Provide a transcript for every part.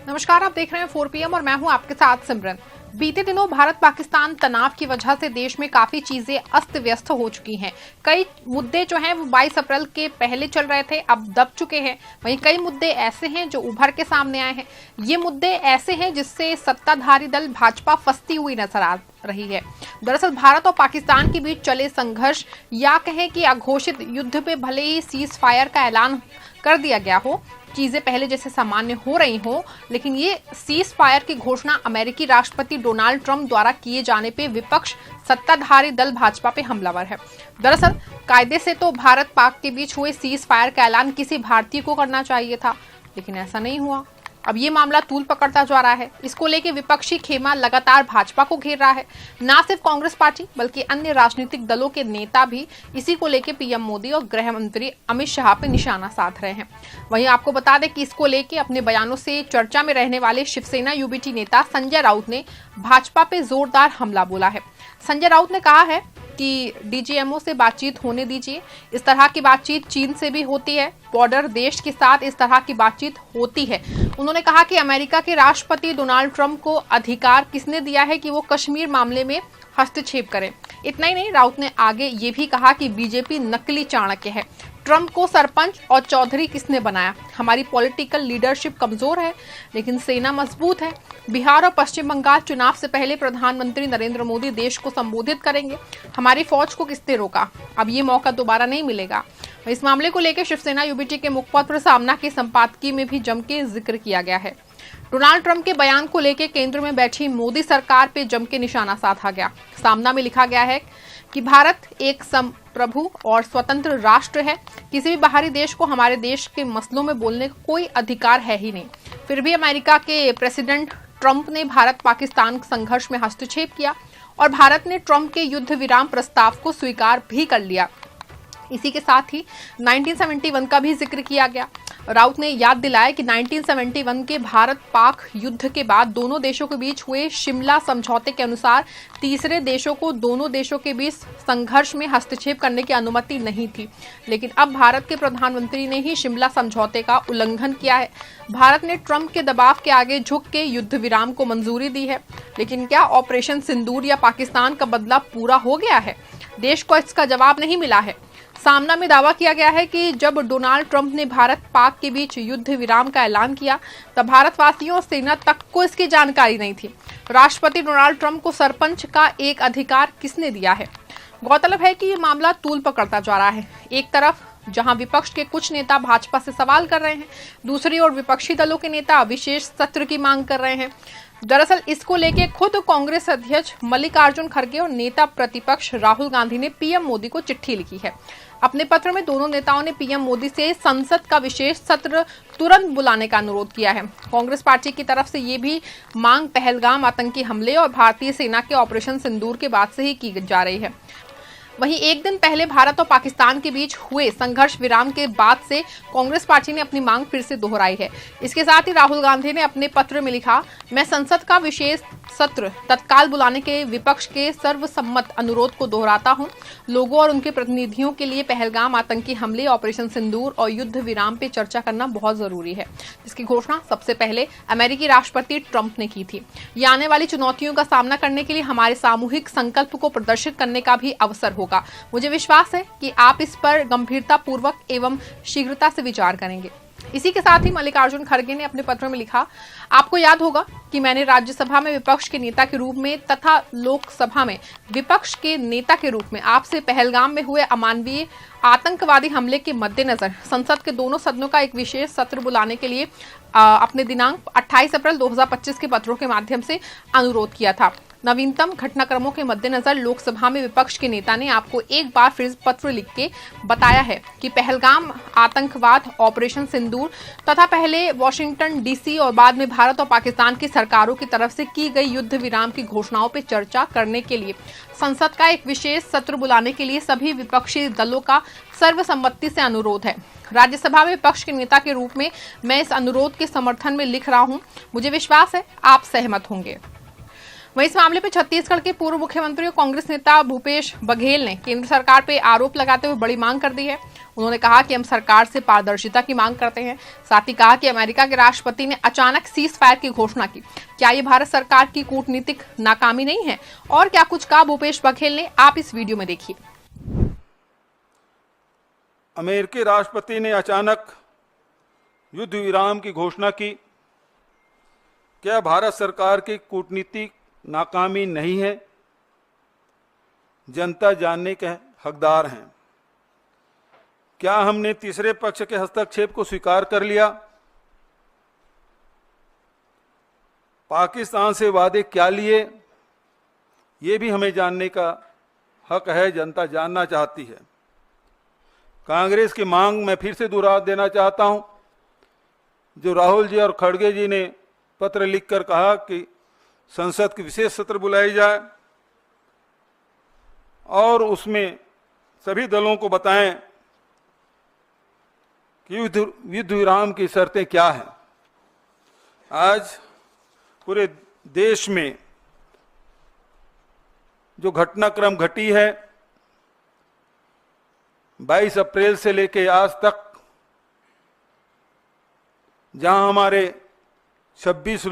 नमस्कार, आप देख रहे हैं 4 PM और मैं हूं आपके साथ सिमरन। बीते दिनों भारत पाकिस्तान तनाव की वजह से देश में काफी चीजें अस्त व्यस्त हो चुकी हैं। कई मुद्दे जो हैं वो 22 अप्रैल के पहले चल रहे थे, अब दब चुके हैं। वहीं कई मुद्दे ऐसे हैं जो उभर के सामने आए हैं। ये मुद्दे ऐसे हैं जिससे सत्ताधारी दल भाजपा फंसती हुई नजर आ रही है। दरअसल भारत और पाकिस्तान के बीच चले संघर्ष या कहें कि अघोषित युद्ध पे भले ही सीज फायर का ऐलान कर दिया गया हो, चीजें पहले जैसे सामान्य हो रही हो, लेकिन ये सीज फायर की घोषणा अमेरिकी राष्ट्रपति डोनाल्ड ट्रंप द्वारा किए जाने पे विपक्ष सत्ताधारी दल भाजपा पे हमलावर है। दरअसल कायदे से तो भारत पाक के बीच हुए सीज फायर का ऐलान किसी भारतीय को करना चाहिए था, लेकिन ऐसा नहीं हुआ। अब ये मामला तूल पकड़ता जा रहा है। इसको लेके विपक्षी खेमा लगातार भाजपा को घेर रहा है। ना सिर्फ कांग्रेस पार्टी बल्कि अन्य राजनीतिक दलों के नेता भी इसी को लेके पीएम मोदी और गृह मंत्री अमित शाह पे निशाना साध रहे हैं। वहीं आपको बता दें कि इसको लेके अपने बयानों से चर्चा में रहने वाले शिवसेना यूबीटी नेता संजय राउत ने भाजपा पे जोरदार हमला बोला है। संजय राउत ने कहा है कि डीजीएमओ से बातचीत होने दीजिए। इस तरह की बातचीत चीन से भी होती है, बॉर्डर देश के साथ इस तरह की बातचीत होती है। उन्होंने कहा कि अमेरिका के राष्ट्रपति डोनाल्ड ट्रंप को अधिकार किसने दिया है कि वो कश्मीर मामले में हस्तक्षेप करें। इतना ही नहीं, राउत ने आगे ये भी कहा कि बीजेपी नकली चाणक्य है। ट्रंप को सरपंच और चौधरी किसने बनाया? हमारी पॉलिटिकल लीडरशिप कमजोर है लेकिन सेना मजबूत है। बिहार और पश्चिम बंगाल चुनाव से पहले प्रधानमंत्री नरेंद्र मोदी देश को संबोधित करेंगे। हमारी फौज को किसने रोका? अब ये मौका दोबारा नहीं मिलेगा। इस मामले को लेकर शिवसेना यूबीटी के मुखपत्र सामना के संपादकीय में भी जम के जिक्र किया गया है। डोनाल्ड ट्रंप के बयान को लेकर केंद्र में बैठी मोदी सरकार पे जम के निशाना साधा गया। सामना में लिखा गया है कि भारत एक संप्रभु और स्वतंत्र राष्ट्र है। किसी भी बाहरी देश को हमारे देश के मसलों में बोलने का कोई अधिकार है ही नहीं। फिर भी अमेरिका के प्रेसिडेंट ट्रंप ने भारत पाकिस्तान संघर्ष में हस्तक्षेप किया और भारत ने ट्रंप के युद्ध विराम प्रस्ताव को स्वीकार भी कर लिया। इसी के साथ ही 1971 का भी जिक्र किया गया। राउत ने याद दिलाया कि 1971 के भारत पाक युद्ध के बाद दोनों देशों के बीच हुए शिमला समझौते के अनुसार तीसरे देशों को दोनों देशों के बीच संघर्ष में हस्तक्षेप करने की अनुमति नहीं थी, लेकिन अब भारत के प्रधानमंत्री ने ही शिमला समझौते का उल्लंघन किया है। भारत ने ट्रंप के दबाव के आगे झुक के युद्ध विराम को मंजूरी दी है, लेकिन क्या ऑपरेशन सिंदूर या पाकिस्तान का बदला पूरा हो गया है? देश को इसका जवाब नहीं मिला है। सामना में दावा किया गया है कि जब डोनाल्ड ट्रंप ने भारत पाक के बीच युद्ध विराम का ऐलान किया तब भारतवासियों और सेना तक को इसकी जानकारी नहीं थी। राष्ट्रपति डोनाल्ड ट्रंप को सरपंच का एक अधिकार किसने दिया है? गौरतलब है कि ये मामला तूल पकड़ता जा रहा है। एक तरफ जहां विपक्ष के कुछ नेता भाजपा से सवाल कर रहे हैं, दूसरी ओर विपक्षी दलों के नेता विशेष सत्र की मांग कर रहे हैं। दरअसल इसको लेके खुद कांग्रेस अध्यक्ष मल्लिकार्जुन खड़गे और नेता प्रतिपक्ष राहुल गांधी ने पीएम मोदी को चिट्ठी लिखी है। अपने पत्र में दोनों नेताओं ने पीएम मोदी से संसद का विशेष सत्र तुरंत बुलाने का अनुरोध किया है। कांग्रेस पार्टी की तरफ से ये भी मांग पहलगाम आतंकी हमले और भारतीय सेना के ऑपरेशन सिंदूर के बाद से ही की जा रही है। वहीं एक दिन पहले भारत और पाकिस्तान के बीच हुए संघर्ष विराम के बाद से कांग्रेस पार्टी ने अपनी मांग फिर से दोहराई है। इसके साथ ही राहुल गांधी ने अपने पत्र में लिखा, मैं संसद का विशेष सत्र तत्काल बुलाने के विपक्ष के सर्वसम्मत अनुरोध को दोहराता हूं। लोगों और उनके प्रतिनिधियों के लिए पहलगाम आतंकी हमले, ऑपरेशन सिंदूर और युद्ध विराम पे चर्चा करना बहुत जरूरी है, जिसकी घोषणा सबसे पहले अमेरिकी राष्ट्रपति ट्रंप ने की थी। ये आने वाली चुनौतियों का सामना करने के लिए हमारे सामूहिक संकल्प को प्रदर्शित करने का भी अवसर होगा। मुझे विश्वास है कि आप इस पर गंभीरता पूर्वक एवं शीघ्रता से विचार करेंगे। इसी के साथ ही मल्लिकार्जुन खड़गे ने अपने पत्र में लिखा, आपको याद होगा कि मैंने राज्यसभा में विपक्ष के नेता के रूप में तथा लोकसभा में विपक्ष के नेता के रूप में आपसे पहलगाम में हुए अमानवीय आतंकवादी हमले के मद्देनजर संसद के दोनों सदनों का एक विशेष सत्र बुलाने के लिए अपने दिनांक 28 अप्रैल 2025 के पत्रों के माध्यम से अनुरोध किया था। नवीनतम घटनाक्रमों के मद्देनजर लोकसभा में विपक्ष के नेता ने आपको एक बार फिर पत्र लिख के बताया है कि पहलगाम आतंकवाद, ऑपरेशन सिंदूर तथा पहले वॉशिंगटन डीसी और बाद में भारत और पाकिस्तान की सरकारों की तरफ से की गई युद्ध विराम की घोषणाओं पर चर्चा करने के लिए संसद का एक विशेष सत्र बुलाने के लिए सभी विपक्षी दलों का सर्वसम्मति से अनुरोध है। राज्यसभा में विपक्ष के नेता के रूप में मैं इस अनुरोध के समर्थन में लिख रहा हूं। मुझे विश्वास है आप सहमत होंगे। वहीं इस मामले पर छत्तीसगढ़ के पूर्व मुख्यमंत्री और कांग्रेस नेता भूपेश बघेल ने केंद्र सरकार पर आरोप लगाते हुए बड़ी मांग कर दी है। उन्होंने कहा कि हम सरकार से पारदर्शिता की मांग करते हैं। साथ ही कहा कि अमेरिका के राष्ट्रपति ने अचानक सीज फायर की घोषणा की, क्या ये भारत सरकार की कूटनीतिक नाकामी नहीं है? और क्या कुछ कहा भूपेश बघेल ने, आप इस वीडियो में देखिए। अमेरिकी राष्ट्रपति ने अचानक युद्ध विराम की घोषणा की, क्या भारत सरकार की कूटनीतिक नाकामी नहीं है? जनता जानने के हकदार हैं। क्या हमने तीसरे पक्ष के हस्तक्षेप को स्वीकार कर लिया? पाकिस्तान से वादे क्या लिए, ये भी हमें जानने का हक है, जनता जानना चाहती है। कांग्रेस की मांग मैं फिर से दोहरा देना चाहता हूं, जो राहुल जी और खड़गे जी ने पत्र लिखकर कहा कि संसद की विशेष सत्र बुलाई जाए और उसमें सभी दलों को बताएं कि युद्ध विराम की शर्तें क्या हैं। आज पूरे देश में जो घटनाक्रम घटी है, 22 अप्रैल से लेकर आज तक, जहां हमारे 26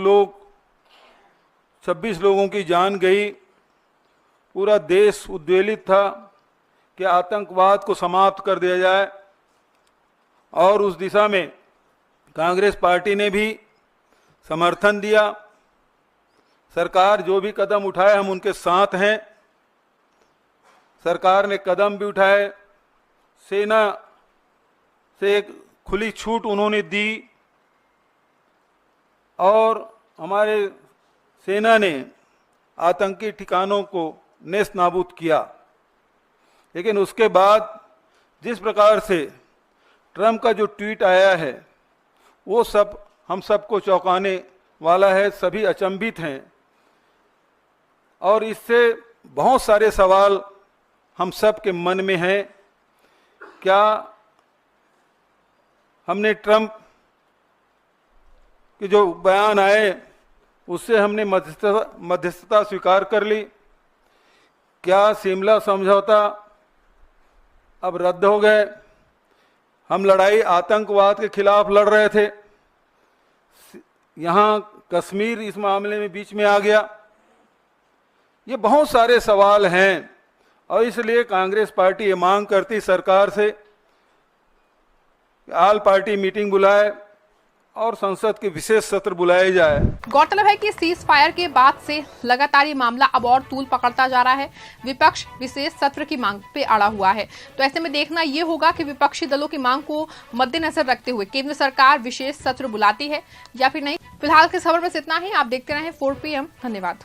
लोगों की जान गई, पूरा देश उद्वेलित था कि आतंकवाद को समाप्त कर दिया जाए और उस दिशा में कांग्रेस पार्टी ने भी समर्थन दिया। सरकार जो भी कदम उठाए हम उनके साथ हैं। सरकार ने कदम भी उठाए, सेना से एक खुली छूट उन्होंने दी और हमारे सेना ने आतंकी ठिकानों को नेस्त नाबूद किया। लेकिन उसके बाद जिस प्रकार से ट्रंप का जो ट्वीट आया है, वो सब हम सबको चौंकाने वाला है। सभी अचंभित हैं और इससे बहुत सारे सवाल हम सब के मन में हैं। क्या हमने ट्रंप के जो बयान आए उससे हमने मध्यस्थता स्वीकार कर ली? क्या शिमला समझौता अब रद्द हो गए? हम लड़ाई आतंकवाद के खिलाफ लड़ रहे थे, यहाँ कश्मीर इस मामले में बीच में आ गया। ये बहुत सारे सवाल हैं और इसलिए कांग्रेस पार्टी ये मांग करती सरकार से कि ऑल पार्टी मीटिंग बुलाए और संसद के विशेष सत्र बुलाए जाए। गौरतलब है कि सीज फायर के बाद से लगातार ये मामला अब और तूल पकड़ता जा रहा है। विपक्ष विशेष सत्र की मांग पे अड़ा हुआ है, तो ऐसे में देखना ये होगा कि विपक्षी दलों की मांग को मद्देनजर रखते हुए केंद्र सरकार विशेष सत्र बुलाती है या फिर नहीं। फिलहाल की खबर बस इतना ही। आप देखते रहें 4 PM। धन्यवाद।